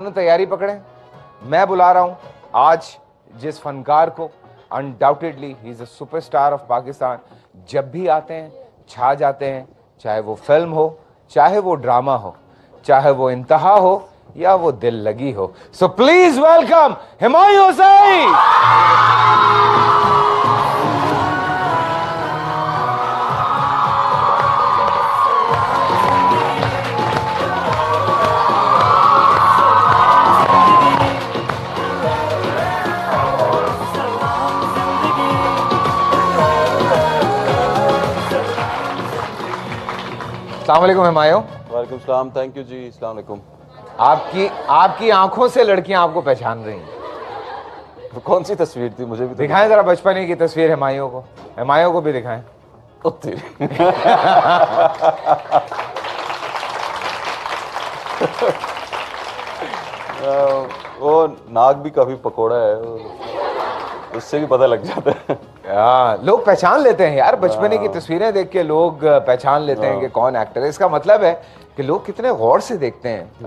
तैयारी पकड़े, मैं बुला रहा हूं आज जिस फनकार को undoubtedly he is a superstar of Pakistan. जब भी आते हैं छा जाते हैं, चाहे वो फिल्म हो, चाहे वो ड्रामा हो, चाहे वो इंतहा हो या वो दिल लगी हो। So please welcome Humayun Hussain. अस्सलाम वालेकुम हुमायूं। वालेकुम सलाम। थैंक यू जी। अस्सलाम वालेकुम। आपकी आंखों से लड़कियां आपको पहचान रही हैं। तो कौन सी तस्वीर थी, मुझे भी तो दिखाएं जरा बचपन की तस्वीर हुमायूं को, हुमायूं को भी दिखाएं। वो नाक भी काफी पकोड़ा है, उससे भी पता लग जाता है। लोग पहचान लेते हैं यार, बचपने की तस्वीरें देख के लोग पहचान लेते हैं कि कौन एक्टर है। इसका मतलब है कि लोग कितने गौर से देखते हैं।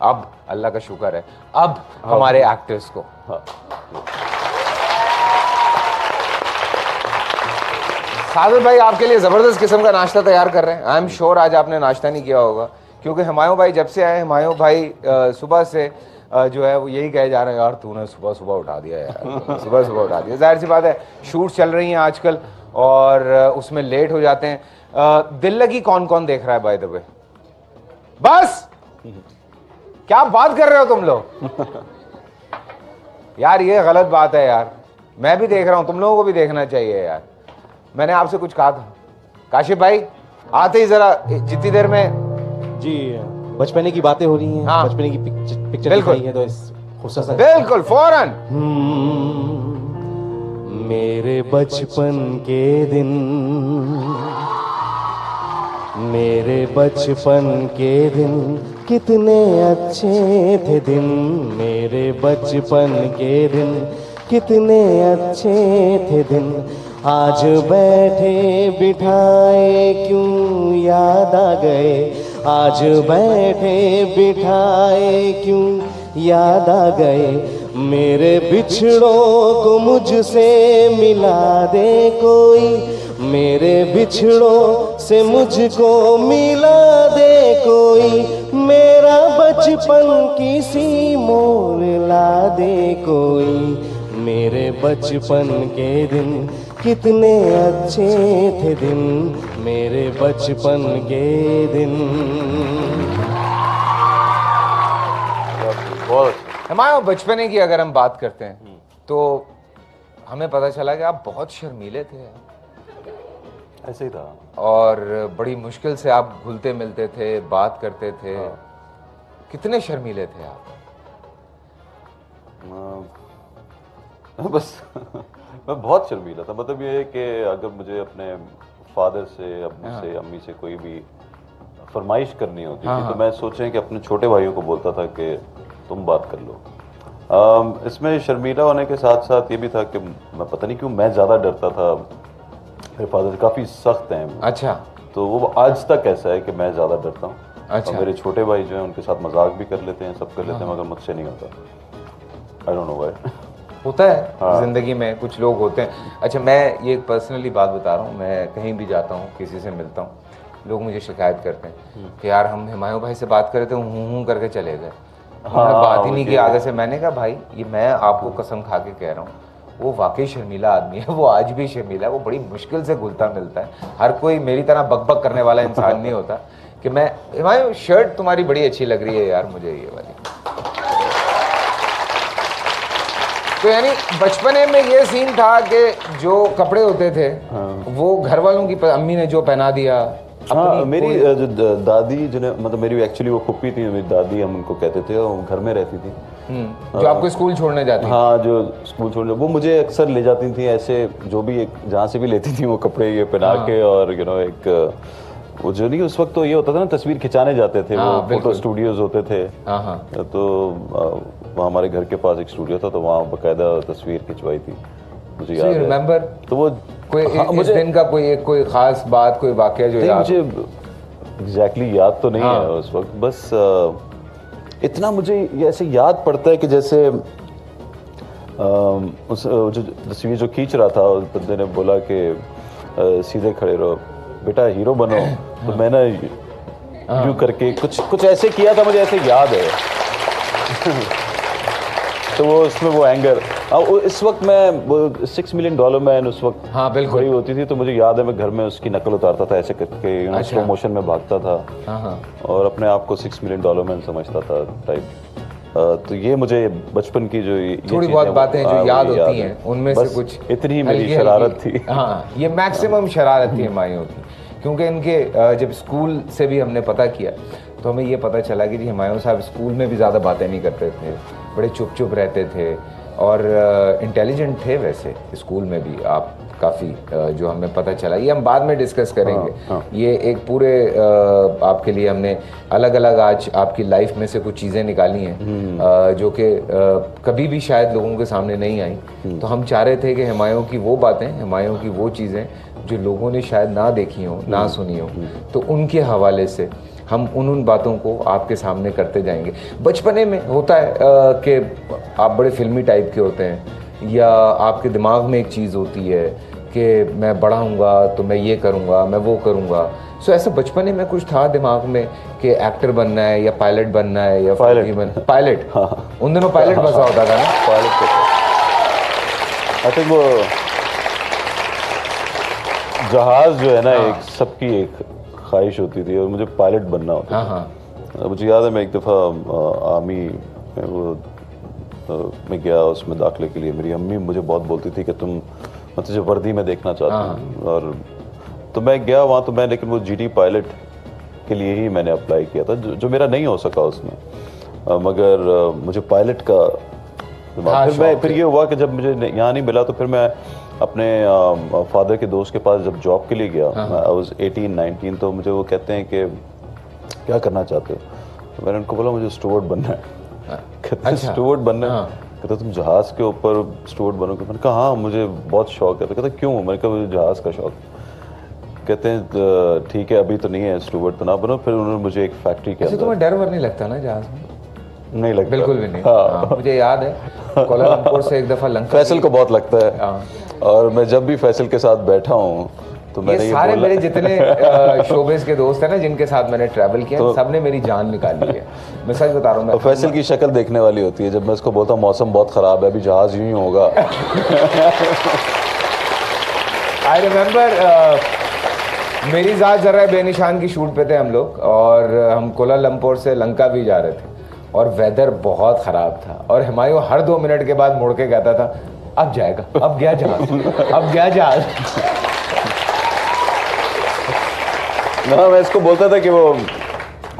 अब अल्लाह का शुक्र है, अब हमारे एक्टर्स को। साजिद भाई आपके लिए जबरदस्त किस्म का नाश्ता तैयार कर रहे हैं। आई एम श्योर आज आपने नाश्ता नहीं किया होगा, क्योंकि हुमायूं भाई जब से आए, हुमायूं भाई सुबह से जो है वो यही कहे जा रहे हैं, यार तूने सुबह सुबह उठा दिया यार, सुबह सुबह उठा दिया। जाहिर सी बात है, शूट चल रही हैं आजकल और उसमें लेट हो जाते हैं। दिल लगी कौन कौन देख रहा है बाय द वे? बस क्या बात कर रहे हो तुम लोग? यार ये गलत बात है यार, मैं भी देख रहा हूं, तुम लोगों को भी देखना चाहिए यार। मैंने आपसे कुछ कहा था। काशिफ भाई आते ही जरा जितनी देर में जी बचपने की बातें हो रही हैं। हाँ। बचपने की पिक्चर दिखाई है तो इस खूबसूरत सा बिल्कुल फौरन। मेरे बचपन के दिन, मेरे बचपन के दिन कितने अच्छे थे दिन, मेरे बचपन के दिन कितने अच्छे थे दिन। आज बैठे बिठाए क्यों याद आ गए, आज बैठे बिठाए क्यों याद आ गए। मेरे बिछड़ों को मुझसे मिला दे कोई, मेरे बिछड़ों से मुझको मिला दे कोई। मेरा बचपन किसी मोड़ ला दे कोई, मेरे बचपन के दिन कितने अच्छे थे दिन, मेरे बचपन के दिन। हमारे बचपने की अगर हम बात करते हैं तो हमें पता चला कि आप बहुत शर्मीले थे। ऐसे ही था। और बड़ी मुश्किल से आप घुलते मिलते थे, बात करते थे। कितने शर्मीले थे आप? बस मैं बहुत शर्मीला था। मतलब ये है कि अगर मुझे अपने फादर से, अपने से, अम्मी से कोई भी फरमाइश करनी होती थी तो मैं सोचें कि अपने छोटे भाइयों को बोलता था कि तुम बात कर लो। इसमें शर्मीला होने के साथ साथ ये भी था कि मैं पता नहीं क्यों मैं ज़्यादा डरता था। मेरे फादर काफ़ी सख्त हैं। अच्छा। तो वो आज तक ऐसा है कि मैं ज़्यादा डरता हूँ। अच्छा। और मेरे छोटे भाई जो हैं उनके साथ मजाक भी कर लेते हैं, सब कर लेते हैं, मगर मुझसे नहीं होता। I don't know why. होता है जिंदगी में, कुछ लोग होते हैं। अच्छा, मैं ये पर्सनली बात बता रहा हूँ, मैं कहीं भी जाता हूँ, किसी से मिलता हूँ, लोग मुझे शिकायत करते हैं कि यार हम हुमायूं भाई से बात करे तो हूँ करके चले गए, बात ही नहीं की आगे से। मैंने कहा भाई ये मैं आपको कसम खा के कह रहा हूँ, वो वाकई शर्मीला आदमी है, वो आज भी शर्मीला है, वो बड़ी मुश्किल से घुलता मिलता है। हर कोई मेरी तरह बकबक करने वाला इंसान नहीं होता कि मैं हुमायूं शर्ट तुम्हारी बड़ी अच्छी लग रही है यार मुझे ये वाली। तो यानी बचपने में ये सीन था कि जो कपड़े होते थे वो घर वालों की, अम्मी ने जो पहना दिया। हाँ, मेरी जो दादी जिन्हें, मतलब मेरी एक्चुअली वो फुप्पी थी, मेरी दादी हम उनको कहते थे, वो घर में रहती थी। जो आपको स्कूल छोड़ने जाती? हाँ, जो स्कूल छोड़ने, वो मुझे अक्सर ले जाती थी ऐसे, जो भी एक जहाँ से भी लेती थी वो कपड़े ये पहना के। और यू नो एक वो जो नहीं, उस वक्त तो ये होता था ना, तस्वीर खिंचाने जाते थे, वो फोटो स्टूडियोज होते थे। तो वहाँ हमारे घर के पास एक स्टूडियो था, तो वहाँ बाकायदा तस्वीर खिंचवाई थी, मुझे याद है। रिमेंबर तो वो कोई इस दिन का कोई खास बात, कोई वाकया जो याद? मुझे एग्जैक्टली याद तो नहीं है उस वक्त। बस इतना मुझे ये ऐसे याद पड़ता है कि जैसे उस जो तस्वीर जो खींच रहा था उस बंदे ने बोला कि सीधे खड़े रहो बेटा हीरो बनो, तो मैंने यूं करके कुछ ऐसे किया था, मुझे ऐसे याद है। तो वो उसमें वो एंगर, इस वक्त मैं वो $6 मिलियन मैन उस वक्त हाँ बिल्कुल वही होती थी, तो मुझे याद है मैं घर में उसकी नकल उतारता था ऐसे करके, अच्छा। स्लो मोशन में भागता था हाँ हाँ और अपने आप को $6 मिलियन मैन समझता था टाइप। तो ये मुझे बचपन की जो ये थोड़ी चीज़ें बहुत बातें जो वही याद होती है। हैं उनमें बस से कुछ इतनी ही मेरी हल्की शरारत थी। हाँ ये मैक्सिमम शरारत थी हुमायूं की, क्योंकि इनके जब स्कूल से भी हमने पता किया तो हमें ये पता चला कि जी हुमायूं साहब स्कूल में भी ज़्यादा बातें नहीं करते थे, बड़े चुप चुप रहते थे और इंटेलिजेंट थे वैसे स्कूल में भी आप काफ़ी, जो हमें पता चला, ये हम बाद में डिस्कस करेंगे। हाँ। ये एक पूरे आपके लिए हमने अलग अलग आज आपकी लाइफ में से कुछ चीज़ें निकाली हैं जो कि कभी भी शायद लोगों के सामने नहीं आई, तो हम चाह रहे थे कि हुमायूं की वो बातें, हुमायूं की वो चीज़ें जो लोगों ने शायद ना देखी हो, ना सुनी हो, तो उनके हवाले से हम उन बातों को आपके सामने करते जाएंगे। बचपने में होता है कि आप बड़े फिल्मी टाइप के होते हैं, या आपके दिमाग में एक चीज़ होती है कि मैं बड़ा हूँगा तो मैं ये करूँगा, मैं वो करूँगा। सो ऐसा बचपने में कुछ था दिमाग में कि एक्टर बनना है या पायलट बनना है या पायलट। हाँ। उन दिनों पायलट बसा होता था ना। पायलट आई थिंक वो जहाज जो है ना, एक सबकी एक ख्वाहिश होती थी और मुझे पायलट बनना होता हाँ था। हाँ मुझे याद है मैं एक दफ़ा आर्मी में वो मैं गया उसमें दाखिले के लिए, मेरी अम्मी मुझे बहुत बोलती थी कि तुम, मैं तुझे वर्दी में देखना चाहती हूँ, और तो मैं गया वहाँ, तो मैं लेकिन वो जीडी पायलट के लिए ही मैंने अप्लाई किया था, जो मेरा नहीं हो सका उसमें, मगर मुझे पायलट का फिर ये हुआ कि जब मुझे यहाँ नहीं मिला तो फिर मैं अपने फादर के दोस्त के पास जब जॉब के लिए गया, आई वाज 18-19, तो मुझे वो कहते हैं कि क्या करना चाहते हो, तो मैंने उनको बोला मुझे स्टूवर्ड बनना है। कहते हैं स्टूवर्ड बनना है? कहते तुम जहाज़ के ऊपर स्टूवर्ड बनोगे? मैंने कहा हाँ मुझे बहुत शौक है। तो कहते क्यों? मैंने कहा मुझे जहाज़ का शौक। कहते हैं ठीक है अभी तो नहीं है, स्टूवर्ड तो ना बनो। फिर उन्होंने मुझे एक फैक्ट्री के अंदर, तुम्हें डर वर नहीं लगता ना जहाज में? नहीं लगता, बिल्कुल भी नहीं। हाँ। मुझे याद है कोलालमपुर से एक दफ़ा लंका, फैसल को बहुत लगता है, और मैं जब भी फैसल के साथ बैठा हूँ तो मैंने ये सारे बोला, मेरे जितने शोबिस के दोस्त हैं ना जिनके साथ मैंने ट्रैवल किया, तो सबने मेरी जान निकाली है। मैं सच बता रहा हूँ। और फैसल की शक्ल देखने वाली होती है, जब मैं उसको बोलता हूँ मौसम बहुत ख़राब है अभी जहाज़ यूं ही होगा। आई रिमेंबर मेरी ज़ात ज़रा बेनिशान की शूट पे थे हम लोग, और हम कोलालमपुर से लंका भी जा रहे थे और वेदर बहुत ख़राब था, और हुमायूं हर 2 मिनट के बाद मुड़ के कहता था अब जाएगा, अब गया जहाज, अब गया जहाज। ना मैं इसको बोलता था कि वो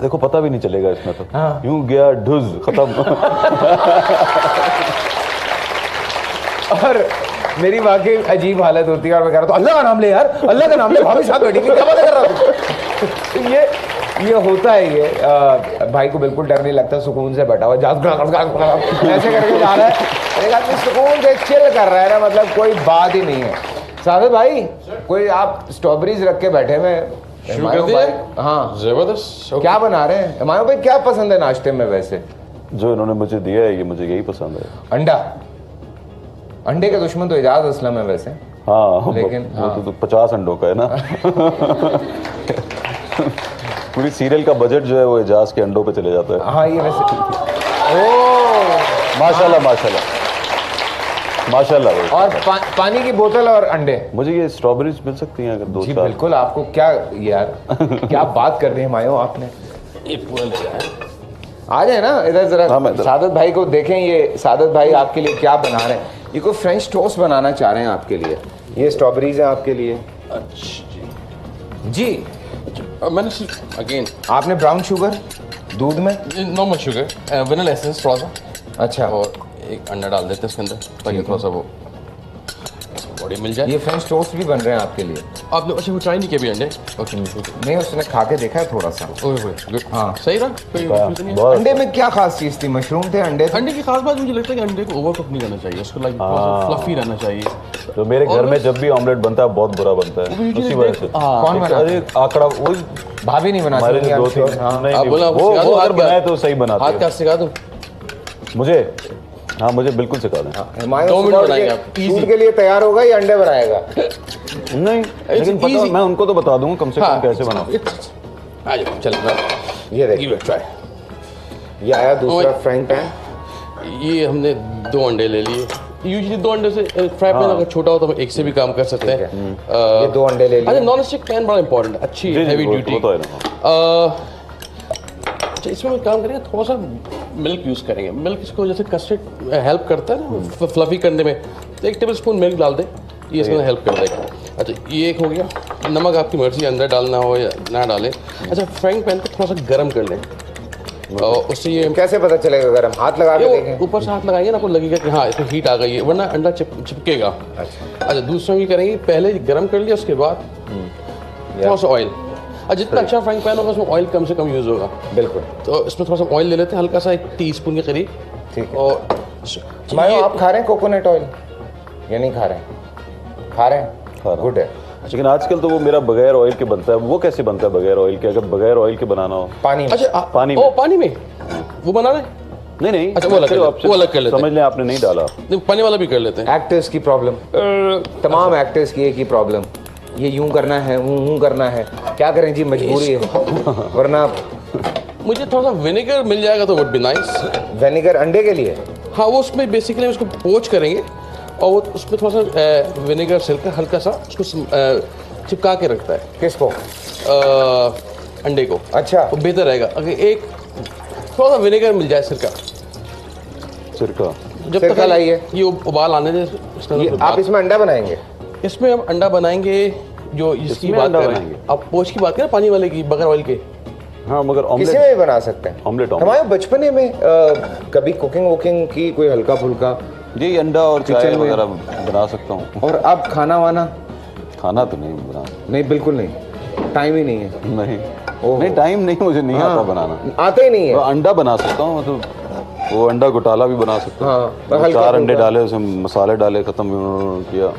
देखो पता भी नहीं चलेगा इसमें, तो हाँ। यूं गया ढुज खत्म। और मेरी वाकई अजीब हालत होती है, और मैं कह रहा था अल्लाह का नाम ले यार, अल्लाह का नाम ले, भाभी साथ बैठी क्या बात कर रहा तू? ये होता है, ये भाई को बिल्कुल डर नहीं लगता, सुकून से बैठा हुआ जहाज ऐसे करके जा रहा है, एक आदमी सुकून से चिल कर रहा है ना, मतलब कोई बात ही नहीं है। सादिक भाई कोई आप स्ट्रॉबेरीज रख के बैठे में, शुरू कर दिया? हाँ जबरदस्त। क्या बना रहे हैं हुमायूं भाई? क्या पसंद है नाश्ते में वैसे? जो इन्होंने मुझे दिया है ये मुझे यही पसंद है। अंडा। अंडे के दुश्मन तो इजाज असलम है वैसे। हाँ लेकिन वो तो 50 अंडों का है ना। पूरी सीरियल का बजट जो है वो एजाज के अंडों पे चले जाता है। हाँ ये वैसे ओ माशाल्लाह माशाल्लाह माशाल्लाह। और पानी की बोतल और अंडे। मुझे ये स्ट्रॉबेरीज मिल सकती हैं अगर 2 जी 4? बिल्कुल। आपको क्या यार क्या बात कर रहे हैं हुमायूं आपने? ये पूरा लिया है। आ जाए ना इधर जरा। हाँ, मैं इधर। सादत भाई को देखें, ये सादत भाई आपके लिए क्या बना रहे हैं। ये कोई फ्रेंच टोस्ट बनाना चाह रहे हैं आपके लिए। ये स्ट्रॉबेरीज हैं आपके लिए। अच्छा जी मैंने सिर्फ अगेन आपने ब्राउन शुगर दूध में? नॉर्मल शुगर, वनीला एसेंस थोड़ा सा, अच्छा। और एक अंडा डाल देते हैं इसके अंदर ताकि थोड़ा सा वो बॉडी मिल जाए। ये फ्रेंच टोस्ट भी बन रहे हैं आपके लिए? आपने अच्छा वो ट्राई नहीं किया भी अंडे? ओके नहीं उसने खा के देखा है थोड़ा सा। ओए होए गुड। हाँ। सही रहा, कोई confusion नहीं है? बहुत अंडे में क्या खास चीज थी? मशरूम थे, अंडे थे? अंडे की खास बात मुझे लगता है कि अंडे को ओवर कुक नहीं करना चाहिए, उसको लाइक फ्लफी रहना चाहिए। तो मेरे घर में जब भी ऑमलेट बनता है बहुत बुरा बनता है वो भी उसी usually वजह से। हाँ। कौन बनाता है? अरे आंकड़ा वो भाभी नहीं बना हमारे सकती, लिए I'm 2-3 sure, हाँ। नहीं आप बोला, वो सिखा दो, अगर हाथ क्या? बनाए तो सही बनाते हाथ हैं का सिखा दूं? मुझे। हाँ मुझे बिल्कुल सिखा दें। हुमायूं 2 मिनट सुबह उठ बनाएंगे के आप, शूट easy। के लिए तैयार होगा या अंडे बनाएगा? नहीं लेकिन पता easy। मैं उनको तो बता दूंगा कम से कम कैसे बनाओ। आ जाओ, चल ये गिव देखिए, इट ट्राई। ये आया दूसरा ओए। Frying pan. ये हमने 2 अंडे ले लिए। यूजुअली 2 अंडे से फ्राई पैन अगर छोटा हो तो हम एक से भी काम कर सकते हैं। ये 2 अंडे ले अच्छा, लिए। नॉन स्टिक पैन बड़ा इंपॉर्टेंट है, अच्छी जी, जी, हैवी वो ड्यूटी। तो है ना। अच्छा, इसमें हम काम करेंगे, थोड़ा सा मिल्क यूज़ करेंगे। मिल्क इसको जैसे कस्टर्ड हेल्प करता है ना फ्लफी करने में, तो 1 टेबल स्पून मिल्क डाल दें, ये इसमें हेल्प कर देगा। अच्छा, ये एक हो गया। नमक आपकी मर्जी, अंदर डालना हो या ना डालें। अच्छा, फ्राइंग पैन को थोड़ा सा गर्म कर लें, और उससे ये कैसे पता चलेगा गरम? हाथ लगा के ये देखें। ऊपर से हाथ लगाएंगे ना, आपको लगेगा कि हाँ इसमें हीट आ गई है, वरना अंडा चिपकेगा। अच्छा, दूसरा भी करेंगे, पहले गर्म कर लिया, उसके बाद थोड़ा सा ऑयल। जितना अच्छा फ्राइंग पैन होगा उसमें ऑयल कम से कम यूज़ होगा। बिल्कुल। तो इसमें थोड़ा सा ऑयल ले लेते हैं, हल्का सा 1 टीस्पून के करीब। ठीक है। और हुमायूं, आप खा रहे हैं कोकोनट ऑयल या नहीं खा रहे हैं? खा रहे हैं, खा रहा हूं। गुड है। लेकिन आजकल तो वो मेरा बगैर ऑयल के बनता है। वो कैसे बनता है बगैर ऑयल के? अगर बगैर ऑयल के बनाना हो पानी में। अच्छा, पानी ओ में। पानी में वो बना रहे? नहीं नहीं, अच्छा, वो अलग कर सिर्फ लेते- आपसे वो अलग कर लेते हैं। समझ लें आपने नहीं डाला। नहीं, पानी वाला भी कर लेते हैं। एक्टर्स की प्रॉब्लम, तमाम एक्टर्स की एक ही प्रॉब्लम, ये यूं करना है, यूं करना है, क्या करें जी, मजबूरी है। वरना मुझे थोड़ा सा विनेगर मिल जाएगा तो वुड बी नाइस। विनेगर अंडे के लिए? हाँ, वो उसमें बेसिकली उसको पोच करेंगे, और वो उसमें थोड़ा सा विनेगर सिरका हल्का सा उसको चिपका के रखता है किसको? अंडे को। अच्छा। वो बेहतर रहेगा अगर एक थोड़ा सा विनेगर मिल जाए, सिरका। सिरका। जब सिरका तक लाइए। ये उबाल आने दे, इसके अंदर ये फिर आप बात- इसमें अंडा बनाएंगे? इसमें हम अंडा बनाएंगे, जो इसकी इसमें बात अंडा कर रहे हैं बनाएंगे? आप, पोच की बात करें, पानी वाले की, बगैर ऑयल के। हाँ मगर किसी ऑमलेट में भी बना सकते हैं। ऑमलेट हमारे बचपने में कभी कुकिंग वुकिंग की कोई हल्का फुल्का? जी अंडा और चाय किचन में। वगैरह बना सकता हूँ। और अब खाना वाना? खाना तो नहीं बना। नहीं, बिल्कुल नहीं, टाइम ही नहीं है। नहीं ओहो। नहीं टाइम नहीं, मुझे नहीं आता हाँ, बनाना। आता ही नहीं तो है। अंडा बना सकता हूँ, मतलब वो अंडा घोटाला भी बना सकता हूँ। हाँ, पर हल्का 4 अंडे फुल्का। डाले, उसमें मसाले डाले, खत्म किया।